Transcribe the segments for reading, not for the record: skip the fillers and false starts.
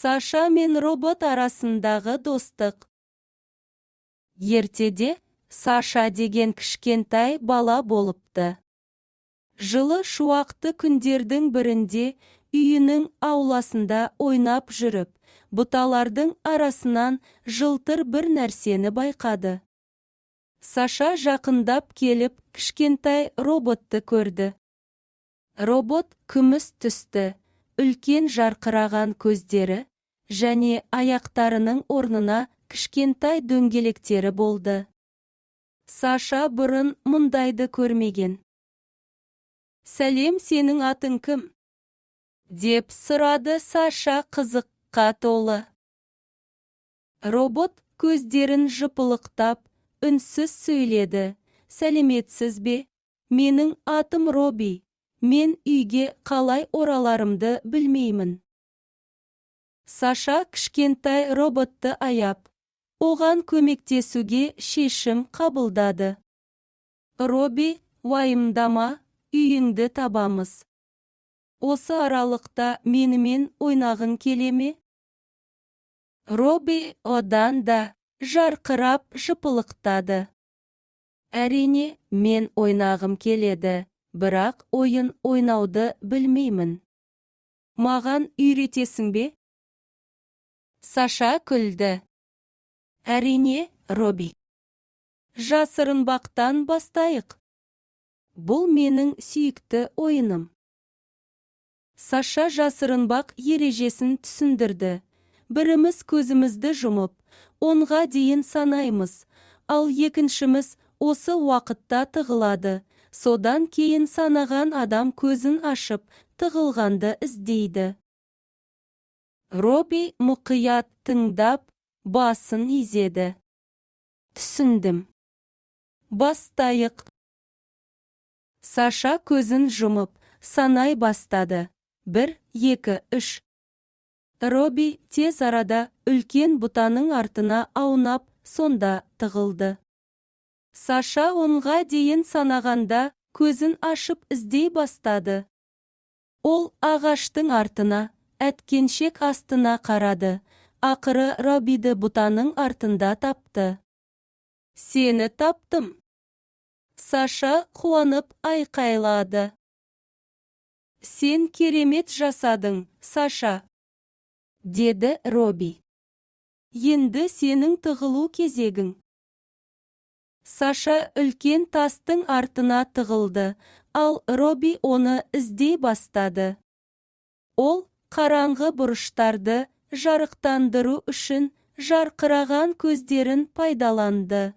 Саша мен робот арасындағы достық. Ертеде Саша деген кішкентай бала болыпты. Жылы шуақты күндердің бірінде үйінің ауласында ойнап жүріп, бұталардың арасынан жылтыр бір нәрсені байқады. Саша жақындап келіп, кішкентай роботты көрді. Робот күміс түсті, үлкен жарқыраған көздері, және аяқтарының орнына кішкентай дөңгелектері болды. Саша бұрын мұндайды көрмеген. «Сәлем, сенің атың кім?» деп сұрады Саша қызыққа толы. Робот көздерін жыпылықтап, үнсіз сөйледі. «Сәлеметсіз бе? Менің атым Робби. Мен үйге қалай ораларымды білмеймін». Саша кішкентай роботты аяп, оған көмектесуге шешім қабылдады. «Робби, уайымдама, үйіңді табамыз. Осы аралықта менімен ойнағың келе ме?» Робби одан да жарқырап жыпылықтады. «Әрине, мен ойнағым келеді, бірақ ойын ойнауды білмеймін. Маған үйретесің бе?» Саша күлді. «Әрине, Робби. Жасырынбақтан бастайық. Бұл менің сүйікті ойыным». Саша жасырынбақ ережесін түсіндірді. Біріміз көзімізді жұмып, 10-ға дейін санаймыз, ал екіншіміз осы уақытта тығылады. Содан кейін санаған адам көзін ашып, тығылғанды іздейді. Робби мұқият тыңдап, басын изеді. «Түсіндім. Бастайық». Саша көзін жұмып, санай бастады. 1, 2, 3. Робби тез арада үлкен бұтаның артына аунап, сонда тығылды. Саша 10-ға дейін санағанда көзін ашып іздей бастады. Ол ағаштың артына, әткеншек астына қарады. Ақыры Роббиді бұтаның артында тапты. «Сені таптым!» Саша қуанып айқайлады. «Сен керемет жасадың, Саша!» деді Робби. «Енді сенің тығылу кезегің». Саша үлкен тастың артына тығылды, ал Робби оны іздей бастады. Ол қараңғы бұрыштарды жарықтандыру үшін жарқыраған көздерін пайдаланды.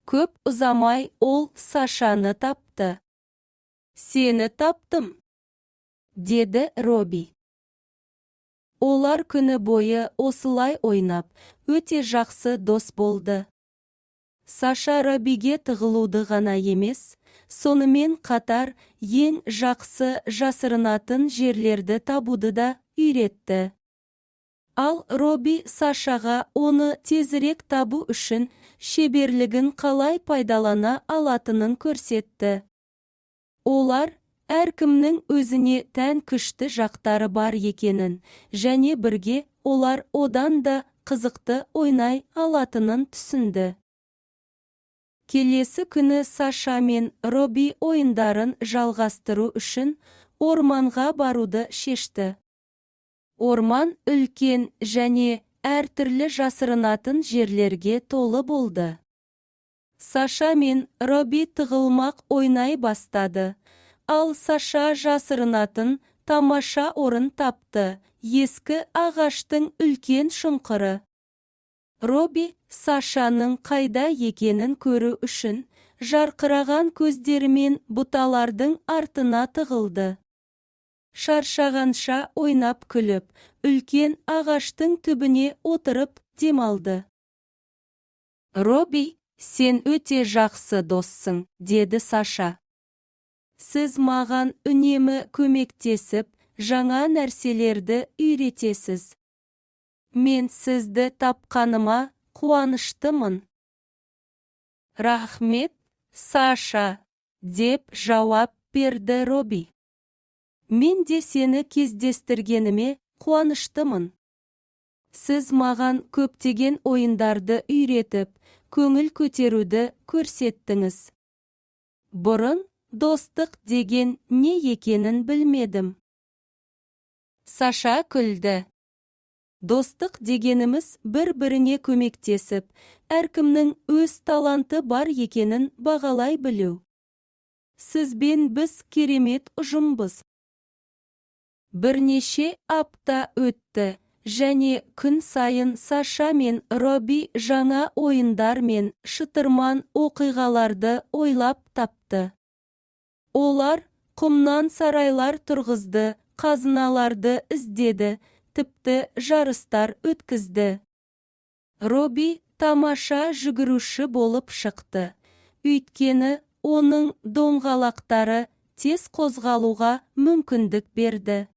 Көп ұзамай ол Сашаны тапты. «Сені таптым!» деді Робби. Олар күні бойы осылай ойнап, өте жақсы дос болды. Саша Роббиге тығылуды ғана емес, сонымен қатар ең жақсы жасырынатын жерлерді табуды да үйретті. Ал Робби Сашаға оны тезірек табу үшін шеберлігін қалай пайдалана алатынын көрсетті. Олар әркімнің өзіне тән күшті жақтары бар екенін, және бірге олар одан да қызықты ойнай алатынын түсінді. Келесі күні Саша мен Робби ойындарын жалғастыру үшін орманға баруды шешті. Орман үлкен және әртүрлі жасырынатын жерлерге толы болды. Саша мен Робби тығылмақ ойнай бастады, ал Саша жасырынатын тамаша орын тапты, ескі ағаштың үлкен шұңқыры. Робби Сашаның қайда екенін көру үшін жарқыраған көздерімен бұталардың артына тығылды. Шаршағанша ойнап күліп, үлкен ағаштың түбіне отырып демалды. «Робби, сен өте жақсы доссың», деді Саша. «Сіз маған үнемі көмектесіп, жаңа нәрселерді үйретесіз. Мен сізді тапқаныма қуаныштымын». «Рахмет, Саша», деп жауап берді Робби. «Мен де сені кездестіргеніме қуаныштымын». Сіз маған көптеген ойындарды үйретіп, көңіл көтеруді көрсеттіңіз. Бұрын достық деген не екенін білмедім. Саша күлді. Достық дегеніміз бір-біріне көмектесіп, әркімнің өз таланты бар екенін бағалай білу. Сізбен біз керемет ұжымбыз. Бірнеше апта өтті, және күн сайын Саша мен Робби жаңа ойындар мен шытырман оқиғаларды ойлап тапты. Олар құмнан сарайлар тұрғызды, қазыналарды іздеді, тіпті жарыстар өткізді. Робби тамаша жүгіруші болып шықты, өйткені оның доңғалақтары тез қозғалуға мүмкіндік берді.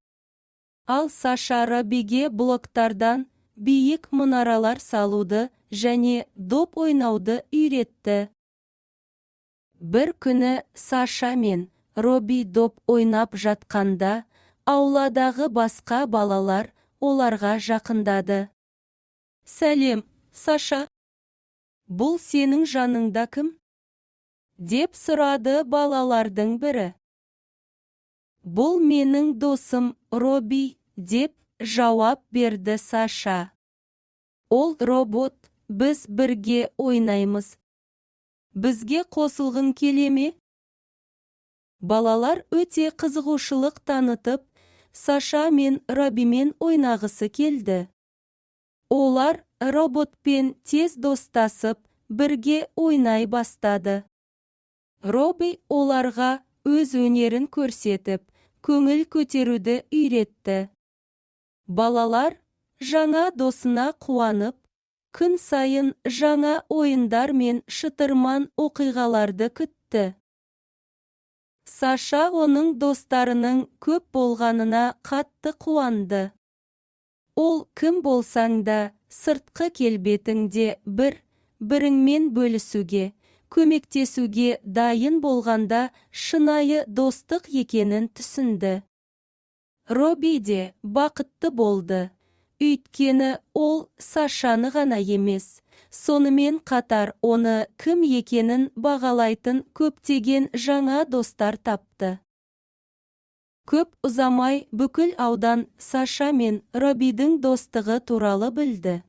Ал Саша Роббиге блоктардан биік мұнаралар салуды және доп ойнауды үйретті. Бір күні Саша мен Робби доп ойнап жатқанда, ауладағы басқа балалар оларға жақындады. «Сәлем, Саша. Бұл сенің жаныңда кім?» деп сұрады балалардың бірі. «Бұл менің досым Робби», деп жауап берді Саша. «Ол робот, біз бірге ойнаймыз. Бізге қосылғың келе ме?» Балалар өте қызығушылық танытып, Саша мен Роббимен ойнағысы келді. Олар роботпен тез достасып, бірге ойнай бастады. Робби оларға өз өнерін көрсетіп, көңіл көтеруді үйретті. Балалар жаңа досына қуанып, күн сайын жаңа ойындар мен шытырман оқиғаларды күтті. Саша оның достарының көп болғанына қатты қуанды. Ол кім болсаң да, сыртқы келбетіңде біріңмен бөлісуге, көмектесуге дайын болғанда шынайы достық екенін түсінді. Робби де бақытты болды, өйткені ол Сашаны ғана емес, сонымен қатар оны кім екенін бағалайтын көптеген жаңа достар тапты. Көп ұзамай бүкіл аудан Саша мен Роббидің достығы туралы білді.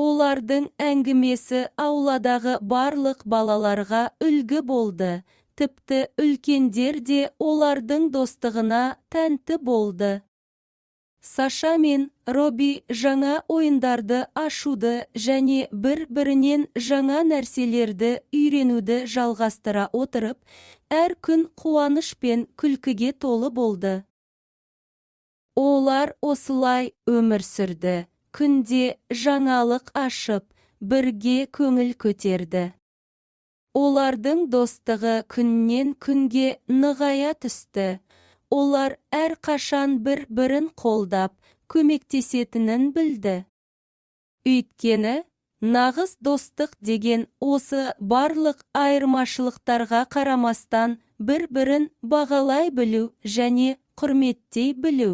Олардың әңгімесі ауладағы барлық балаларға үлгі болды, тіпті үлкендер де олардың достығына тәнті болды. Саша мен Робби жаңа ойындарды ашуды және бір-бірінен жаңа нәрселерді үйренуді жалғастыра отырып, әр күн қуаныш пен күлкіге толы болды. Олар осылай өмір сүрді, күнде жаңалық ашып, бірге көңіл көтерді. Олардың достығы күннен күнге нығая түсті. Олар әрқашан бір-бірін қолдап, көмектесетінін білді. Өйткені, нағыз достық деген осы барлық айырмашылықтарға қарамастан бір-бірін бағалай білу және құрметтей білу.